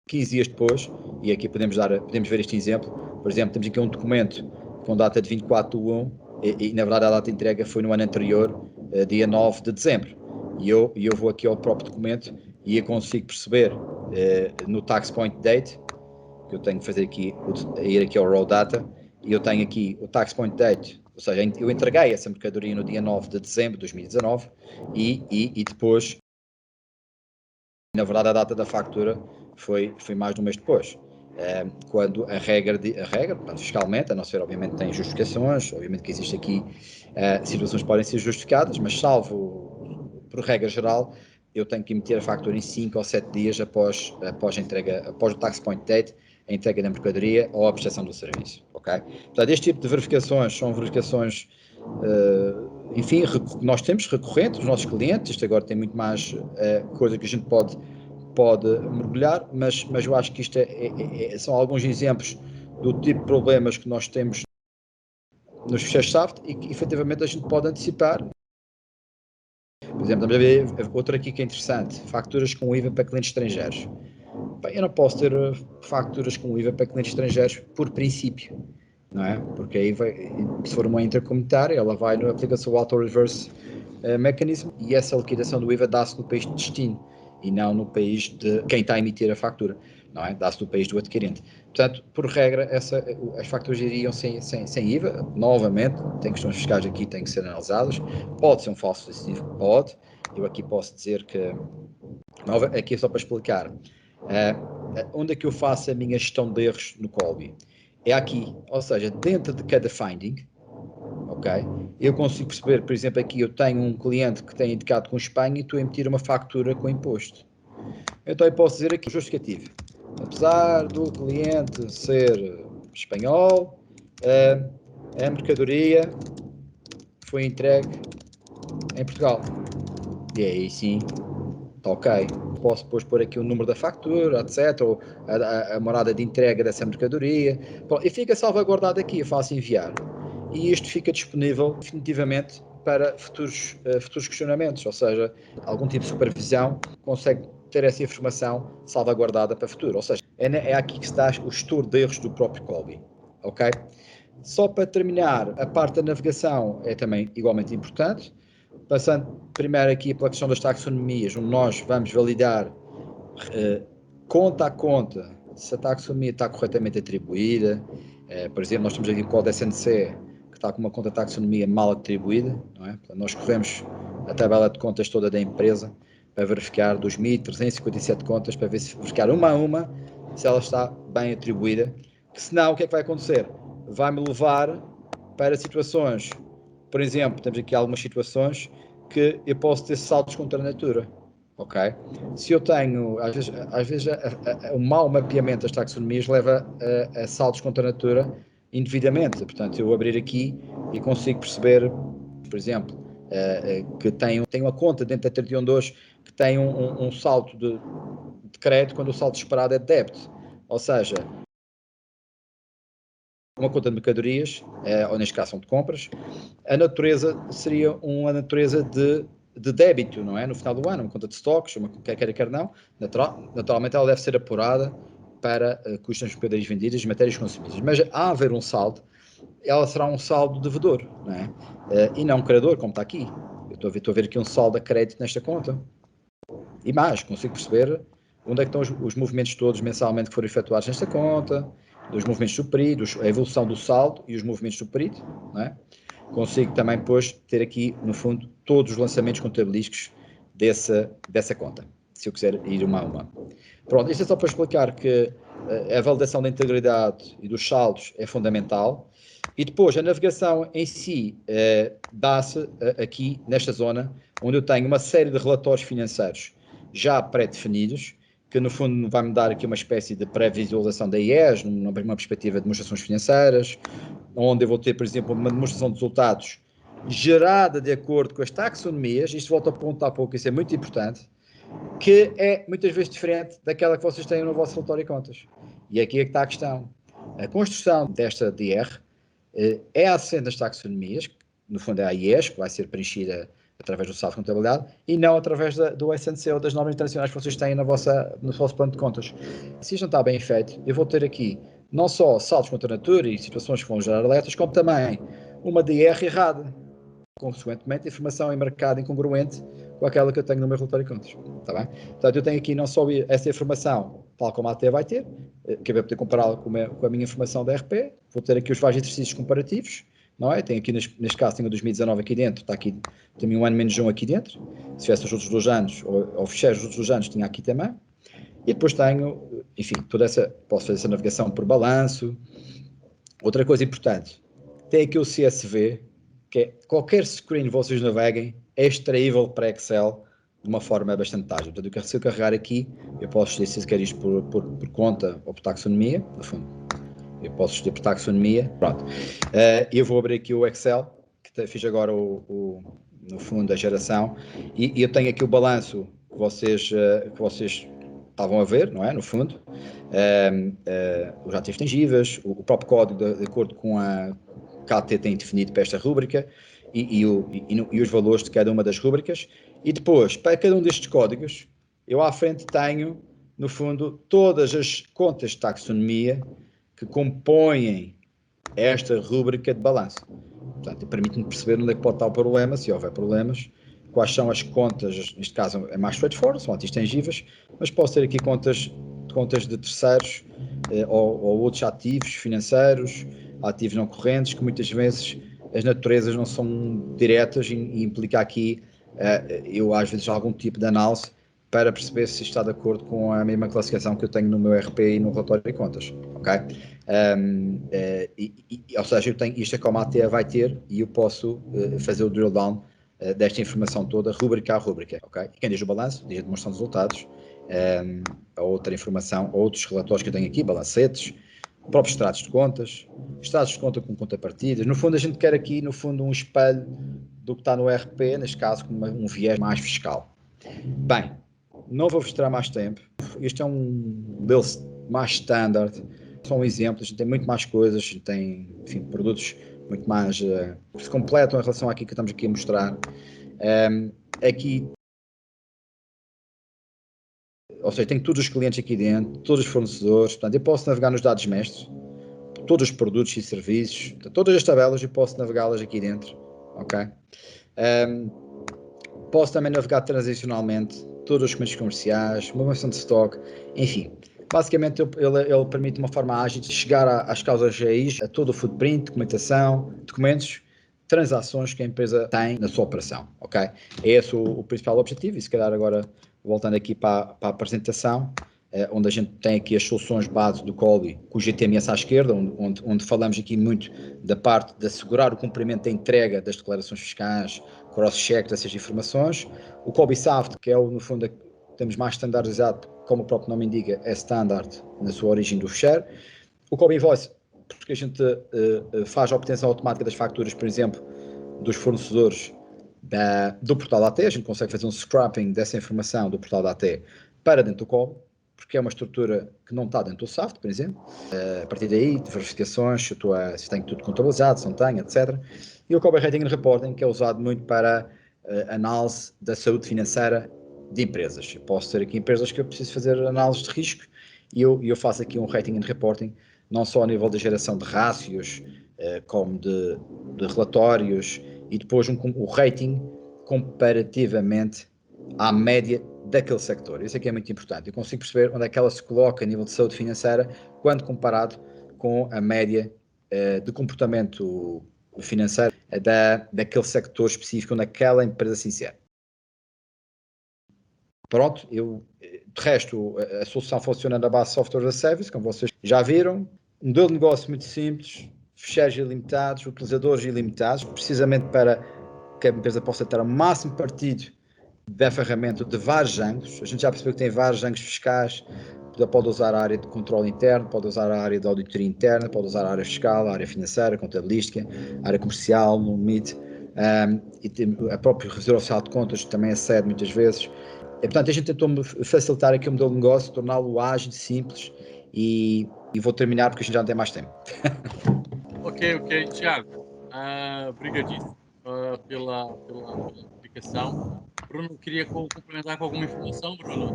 Speaker 3: 15 dias depois, e aqui podemos ver este exemplo, Por exemplo, temos aqui um documento com data de 24/1 e na verdade a data de entrega foi no ano anterior, dia 9 de dezembro. E eu vou aqui ao próprio documento e eu consigo perceber no tax point date, que eu tenho que fazer aqui, ir aqui ao raw data, e eu tenho aqui o tax point date, ou seja, eu entreguei essa mercadoria no dia 9 de dezembro de 2019 e depois, na verdade, a data da fatura foi mais de um mês depois. Quando a regra, portanto, fiscalmente, a não ser, obviamente, tem justificações, obviamente que existe aqui situações que podem ser justificadas, mas salvo, por regra geral, eu tenho que emitir a fatura em 5 ou 7 dias após a entrega, após o tax point date, a entrega da mercadoria ou a prestação do serviço, ok? Portanto, este tipo de verificações são verificações, enfim, nós temos recorrentes, os nossos clientes, isto agora tem muito mais coisa que a gente pode mergulhar, mas eu acho que isto são alguns exemplos do tipo de problemas que nós temos nos fecheiros SAFT e que efetivamente a gente pode antecipar. Por exemplo, estamos a ver outra aqui que é interessante, facturas com IVA para clientes estrangeiros. Bem, eu não posso ter facturas com IVA para clientes estrangeiros por princípio, não é? Porque aí se for uma intercomunitária, ela vai na aplicação do auto-reverse mechanism e essa liquidação do IVA dá-se no país de destino e não no país de quem está a emitir a fatura, não é? Dá-se no país do adquirente. Portanto, por regra, as faturas iriam sem IVA. Novamente, tem questões fiscais aqui, têm que ser analisadas. Pode ser um falso positivo? Pode. Eu aqui posso dizer que, aqui é só para explicar, onde é que eu faço a minha gestão de erros no Colby? É aqui, ou seja, dentro de cada finding, ok? Eu consigo perceber, por exemplo, aqui eu tenho um cliente que tem indicado com Espanha e estou a emitir uma fatura com imposto. Então eu posso dizer aqui, justificativo. Apesar do cliente ser espanhol, a mercadoria foi entregue em Portugal. E aí sim, está ok. Posso depois pôr aqui o número da fatura, etc. Ou a morada de entrega dessa mercadoria. E fica salvaguardado aqui, eu faço enviar. E isto fica disponível definitivamente para futuros questionamentos, ou seja, algum tipo de supervisão consegue ter essa informação salvaguardada para o futuro. Ou seja, é aqui que está o estudo de erros do próprio Colby. Ok? Só para terminar, a parte da navegação é também igualmente importante. Passando primeiro aqui pela questão das taxonomias, onde nós vamos validar conta a conta se a taxonomia está corretamente atribuída. Por exemplo, nós temos aqui o código SNC que está com uma conta de taxonomia mal atribuída, não é? Portanto, nós corremos a tabela de contas toda da empresa para verificar 2.357 contas, para verificar uma a uma se ela está bem atribuída, que senão o que é que vai acontecer? Vai-me levar para situações, por exemplo, temos aqui algumas situações que eu posso ter saldos contra a natura, ok? Se eu tenho, às vezes o mau mapeamento das taxonomias leva a saldos contra a natura indevidamente, portanto eu abrir aqui e consigo perceber, por exemplo, que tenho uma conta dentro da 31.2 que tem um saldo de crédito quando o saldo esperado é de débito, ou seja, uma conta de mercadorias, ou neste caso são de compras, a natureza seria uma natureza de débito, não é? No final do ano, uma conta de estoques, quer não, naturalmente ela deve ser apurada para custos das mercadorias vendidas e matérias consumidas. Mas a haver um saldo, ela será um saldo devedor, não é? E não um credor, como está aqui. Eu estou a ver aqui um saldo a crédito nesta conta. E mais, consigo perceber onde é que estão os movimentos todos mensalmente que foram efetuados nesta conta, dos movimentos do período, a evolução do saldo e os movimentos do período, não é? Consigo também depois ter aqui, no fundo, todos os lançamentos contabilísticos dessa conta, se eu quiser ir uma a uma. Pronto, isto é só para explicar que a validação da integridade e dos saldos é fundamental. E depois, a navegação em si dá-se aqui, nesta zona, onde eu tenho uma série de relatórios financeiros já pré-definidos, que no fundo vai-me dar aqui uma espécie de pré-visualização da IES, numa perspectiva de demonstrações financeiras, onde eu vou ter, por exemplo, uma demonstração de resultados gerada de acordo com as taxonomias. Isto volta a ponto há pouco, isso é muito importante, que é muitas vezes diferente daquela que vocês têm no vosso relatório de contas. E aqui é que está a questão. A construção desta DR é assente das taxonomias, no fundo é a IES, que vai ser preenchida através do saldo de contabilidade, e não através do SNC ou das normas internacionais que vocês têm no vosso plano de contas. Se isto não está bem feito, eu vou ter aqui não só saltos contra a natura e situações que vão gerar alertas, como também uma DR errada, consequentemente informação em mercado incongruente com aquela que eu tenho no meu relatório de contas. Está bem? Portanto, eu tenho aqui não só essa informação, tal como a AT vai ter, que eu vou poder compará-la com a minha informação da RP, vou ter aqui os vários exercícios comparativos, não é? Tenho aqui, neste caso, tenho o 2019 aqui dentro, está aqui, também um ano menos um aqui dentro, se tivesse os outros 2 anos, ou fechar os outros 2 anos, tinha aqui também, e depois tenho, enfim, posso fazer essa navegação por balanço. Outra coisa importante, tem aqui o CSV, que é qualquer screen que vocês naveguem é extraível para Excel de uma forma bastante ágil. Portanto, se eu carregar aqui, eu posso escolher se quer isto por conta ou por taxonomia, no fundo. Eu posso escolher por taxonomia, pronto. Eu vou abrir aqui o Excel, que fiz agora no fundo a geração, e eu tenho aqui o balanço que vocês estavam a ver, não é? No fundo, os ativos tangíveis, o próprio código de acordo com a KT tem definido para esta rúbrica e os valores de cada uma das rúbricas. E depois, para cada um destes códigos, eu à frente tenho, no fundo, todas as contas de taxonomia que compõem esta rúbrica de balanço. Portanto, permite-me perceber onde é que pode estar o problema, se houver problemas, quais são as contas, neste caso é mais straightforward, são ativos tangíveis, mas posso ter aqui contas de terceiros ou outros ativos financeiros, ativos não correntes, que muitas vezes as naturezas não são diretas e implica aqui, eu às vezes algum tipo de análise para perceber se está de acordo com a mesma classificação que eu tenho no meu RP e no relatório de contas, ok? Ou seja, eu tenho isto é como a AT vai ter e eu posso fazer o drill down desta informação toda, rúbrica a rúbrica, ok? E quem diz o balanço, diz a demonstração de resultados, a outra informação, outros relatórios que eu tenho aqui, balancetes, próprios extratos de contas, extratos de conta com contrapartidas. No fundo, a gente quer aqui, no fundo, um espelho do que está no RP, neste caso, com um viés mais fiscal. Bem, não vou vos tirar mais tempo. Este é um bill mais standard. Só um exemplo, a gente tem muito mais coisas, a gente tem, enfim, produtos muito mais que se completam em relação àquilo que estamos aqui a mostrar. Aqui, ou seja, tenho todos os clientes aqui dentro, todos os fornecedores, portanto, eu posso navegar nos dados mestres, todos os produtos e serviços, todas as tabelas eu posso navegá-las aqui dentro, ok? Posso também navegar transicionalmente todos os documentos comerciais, movimentação de stock, enfim. Basicamente, ele permite uma forma ágil de chegar às causas raiz, a todo o footprint, documentação, documentos, transações que a empresa tem na sua operação, ok? É esse o principal objetivo, e se calhar agora, voltando aqui para a apresentação, onde a gente tem aqui as soluções base do Colby, com o GTMS à esquerda, onde falamos aqui muito da parte de assegurar o cumprimento da entrega das declarações fiscais, cross-check dessas informações. O Colby Soft, que é no fundo, temos mais standardizado, como o próprio nome indica, é standard na sua origem do fecheiro. O Colby Invoice, porque a gente faz a obtenção automática das faturas, por exemplo, dos fornecedores do portal da AT, a gente consegue fazer um scrapping dessa informação do portal da AT para dentro do Colby, porque é uma estrutura que não está dentro do SAFT, por exemplo. A partir daí, de verificações, se tenho tudo contabilizado, se não tenho, etc. E o Colby Rating and Reporting, que é usado muito para análise da saúde financeira de empresas. Eu posso ter aqui empresas que eu preciso fazer análise de risco e eu faço aqui um Rating and Reporting, não só a nível da geração de rácios, como de relatórios, e depois o rating comparativamente à média daquele sector. Isso aqui é muito importante. Eu consigo perceber onde é que ela se coloca a nível de saúde financeira quando comparado com a média de comportamento financeiro daquele sector específico onde aquela empresa se insere. Pronto, de resto, a solução funciona na base de software as a service, como vocês já viram. Um modelo de negócio muito simples, fecheiros ilimitados, utilizadores ilimitados, precisamente para que a empresa possa ter o máximo partido da ferramenta de vários ângulos. A gente já percebeu que tem vários ângulos fiscais, pode usar a área de controle interno, pode usar a área de auditoria interna, pode usar a área fiscal, a área financeira, contabilística, a área comercial, no MIT, e a própria revisora oficial de contas também acede muitas vezes. E, portanto, a gente tentou facilitar aqui o modelo de negócio, torná-lo ágil, simples, e vou terminar porque a gente já não tem mais tempo.
Speaker 1: Ok, Tiago. Obrigadíssimo pela classificação. Bruno, queria complementar com alguma informação, Bruno?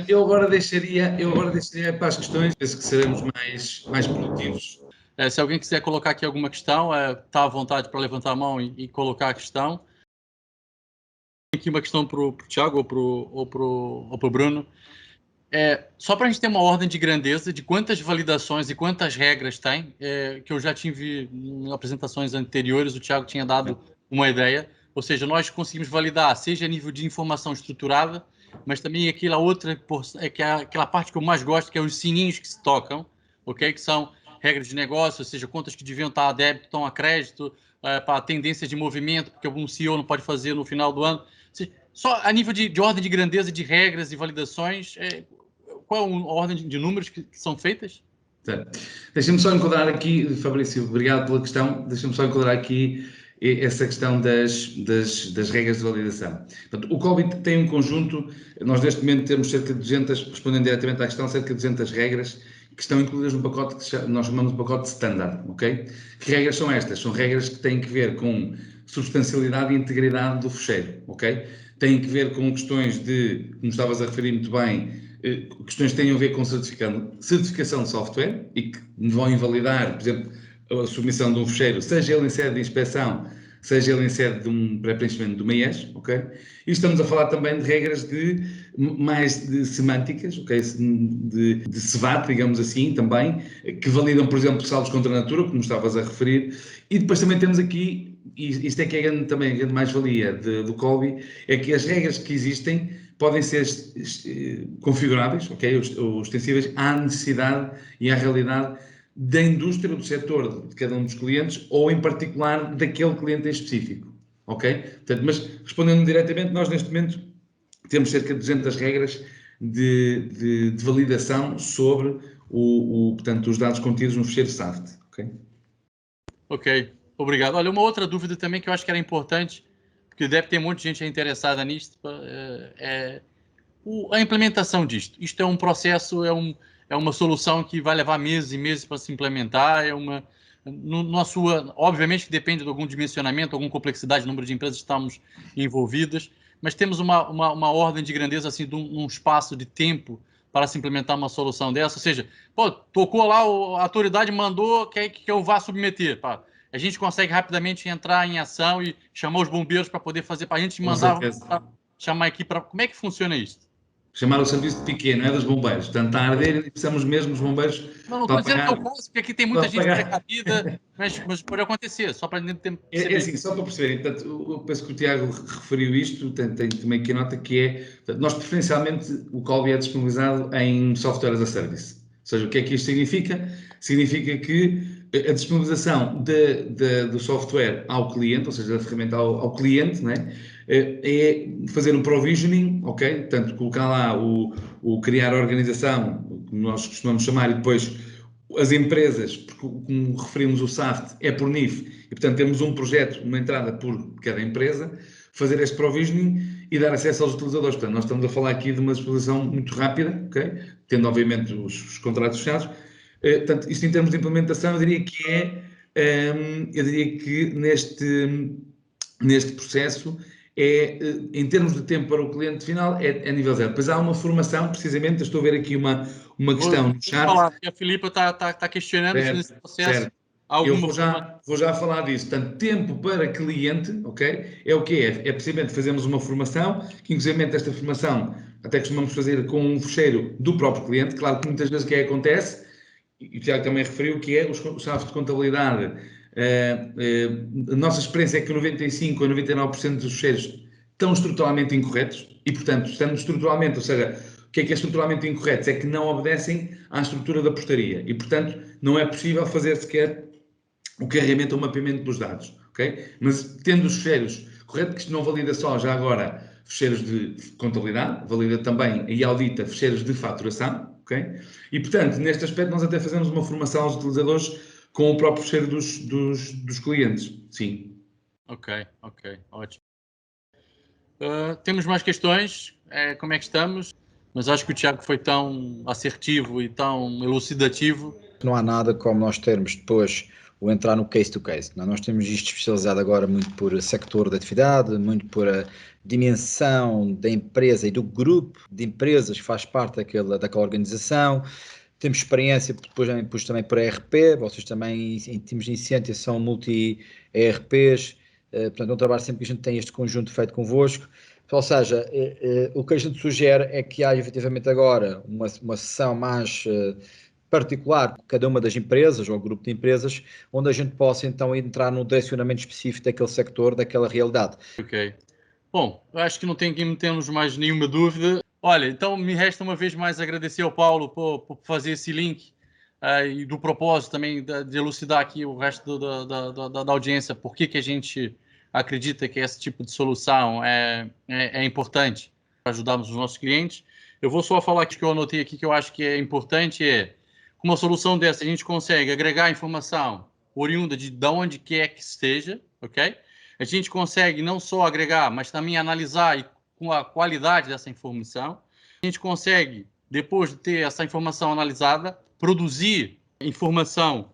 Speaker 4: Eu agora deixaria para as questões, penso que seremos mais produtivos.
Speaker 1: Se alguém quiser colocar aqui alguma questão, está à vontade para levantar a mão e colocar a questão. Aqui uma questão para o Thiago ou para o Bruno. Só para a gente ter uma ordem de grandeza de quantas validações e quantas regras tem, que eu já tive em apresentações anteriores, o Thiago tinha dado uma ideia, ou seja, nós conseguimos validar, seja a nível de informação estruturada, mas também aquela outra, que é aquela parte que eu mais gosto, que é os sininhos que se tocam, okay? Que são regras de negócio, ou seja, contas que deviam estar a débito, estão a crédito, para tendências de movimento, porque algum CEO não pode fazer no final do ano. Seja, só a nível de ordem de grandeza, de regras e validações, qual é a ordem de números que são feitas?
Speaker 4: Deixa-me só enquadrar aqui, Fabrício, obrigado pela questão, deixa-me só enquadrar aqui essa questão das regras de validação. Portanto, o Colbit tem um conjunto, nós neste momento temos cerca de 200, respondendo diretamente à questão, cerca de 200 regras que estão incluídas no pacote que nós chamamos de pacote standard, ok? Que regras são estas? São regras que têm que ver com substancialidade e integridade do fecheiro, ok? Têm que ver com questões de, como estavas a referir muito bem, questões que têm a ver com certificação de software e que vão invalidar, por exemplo, a submissão de um fecheiro, seja ele em sede de inspeção, seja ele em sede de um pré-preenchimento de uma IES, ok? E estamos a falar também de regras mais de semânticas, ok? De SWOT, digamos assim, também, que validam, por exemplo, saldos contra a natura, como estavas a referir, e depois também temos aqui, e isto é que é também a grande mais-valia do Colby, é que as regras que existem podem ser configuráveis, ok? Extensíveis à necessidade e à realidade da indústria, do setor de cada um dos clientes ou, em particular, daquele cliente em específico, ok? Portanto, mas, respondendo diretamente, nós neste momento temos cerca de 200 regras de validação sobre portanto, os dados contidos no fecheiro SAFT, ok?
Speaker 1: Ok, obrigado. Olha, uma outra dúvida também que eu acho que era importante, porque deve ter um monte de gente interessada nisto, a implementação disto. Isto é um processo, é uma solução que vai levar meses e meses para se implementar, obviamente que depende de algum dimensionamento, alguma complexidade, número de empresas que estamos envolvidas, mas temos uma ordem de grandeza, assim, de um espaço de tempo para se implementar uma solução dessa, ou seja, tocou lá, a autoridade mandou que eu vá submeter, pá. A gente consegue rapidamente entrar em ação e chamar os bombeiros para poder fazer, para a gente mandar, chamar aqui para... Como é que funciona isso?
Speaker 4: Chamar o serviço de pequeno, é dos bombeiros. Portanto, está a arder e precisamos mesmo dos bombeiros.
Speaker 1: Não estou dizendo que eu posso, porque aqui tem muita gente precavida, mas pode acontecer, só para tempo.
Speaker 4: Assim, só para perceberem, portanto, eu penso que o Tiago referiu isto, tem também aqui a nota que é, portanto, nós preferencialmente, o Colby é disponibilizado em software as a service. Ou seja, o que é que isto significa? Significa que a disponibilização do software ao cliente, ou seja, da ferramenta ao cliente, não é? É fazer um provisioning, ok? Portanto, colocar lá o criar a organização, como nós costumamos chamar, e depois as empresas, porque como referimos o SAFT, é por NIF, e portanto temos um projeto, uma entrada por cada empresa, fazer este provisioning e dar acesso aos utilizadores. Portanto, nós estamos a falar aqui de uma disponibilização muito rápida, ok? Tendo obviamente os contratos fechados. Portanto, isto em termos de implementação, eu diria que neste processo, em termos de tempo para o cliente final, é nível zero. Depois há uma formação, precisamente, eu estou a ver aqui uma questão no chat.
Speaker 1: A Filipa está questionando se nesse processo.
Speaker 4: Certo. Eu vou já falar disso. Portanto, tempo para cliente, ok? É o que é? É precisamente fazermos uma formação, que inclusive esta formação até costumamos fazer com um fecheiro do próprio cliente. Claro que muitas vezes o que acontece, e o Tiago também referiu, que é os chaves de contabilidade. A nossa experiência é que 95% a 99% dos fecheiros estão estruturalmente incorretos e, portanto, estando estruturalmente, ou seja, o que é estruturalmente incorreto? É que não obedecem à estrutura da portaria e, portanto, não é possível fazer sequer o carregamento ou o mapeamento dos dados, ok? Mas tendo os fecheiros corretos, que isto não valida só já agora fecheiros de contabilidade, valida também e audita fecheiros de faturação, ok? E, portanto, neste aspecto nós até fazemos uma formação aos utilizadores com o próprio fecheiro dos clientes, sim.
Speaker 1: Ok, ótimo. Temos mais questões, como é que estamos? Mas acho que o Tiago foi tão assertivo e tão elucidativo.
Speaker 3: Não há nada como nós termos depois o entrar no case-to-case. Nós temos isto especializado agora muito por sector de atividade, muito por a dimensão da empresa e do grupo de empresas que faz parte daquela organização. Temos experiência depois também por ERP, vocês também em termos de Incentia são multi-ERPs, portanto é um trabalho sempre que a gente tem este conjunto feito convosco. Ou seja, o que a gente sugere é que haja efetivamente agora uma sessão mais particular com cada uma das empresas ou grupo de empresas, onde a gente possa então entrar no direcionamento específico daquele sector, daquela realidade.
Speaker 1: Ok. Bom, eu acho que não temos mais nenhuma dúvida. Olha, então me resta uma vez mais agradecer ao Paulo por fazer esse link e do propósito também de elucidar aqui o resto da audiência, por que a gente acredita que esse tipo de solução é importante para ajudarmos os nossos clientes. Eu vou só falar que eu anotei aqui que eu acho que é importante com uma solução dessa a gente consegue agregar informação oriunda de onde quer que esteja, ok? A gente consegue não só agregar, mas também analisar com a qualidade dessa informação. A gente consegue, depois de ter essa informação analisada, produzir informação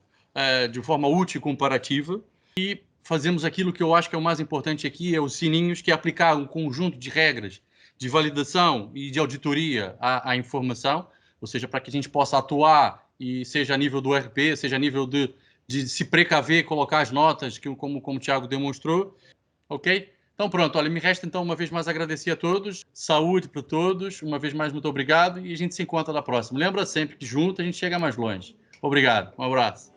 Speaker 1: de forma útil e comparativa e fazemos aquilo que eu acho que é o mais importante aqui, os sininhos, que é aplicar um conjunto de regras de validação e de auditoria à informação, ou seja, para que a gente possa atuar e seja a nível do ERP, seja a nível de se precaver, colocar as notas, como o Thiago demonstrou, ok? Então pronto, olha, me resta então uma vez mais agradecer a todos, saúde para todos, uma vez mais muito obrigado e a gente se encontra na próxima. Lembra sempre que junto a gente chega mais longe. Obrigado, um abraço.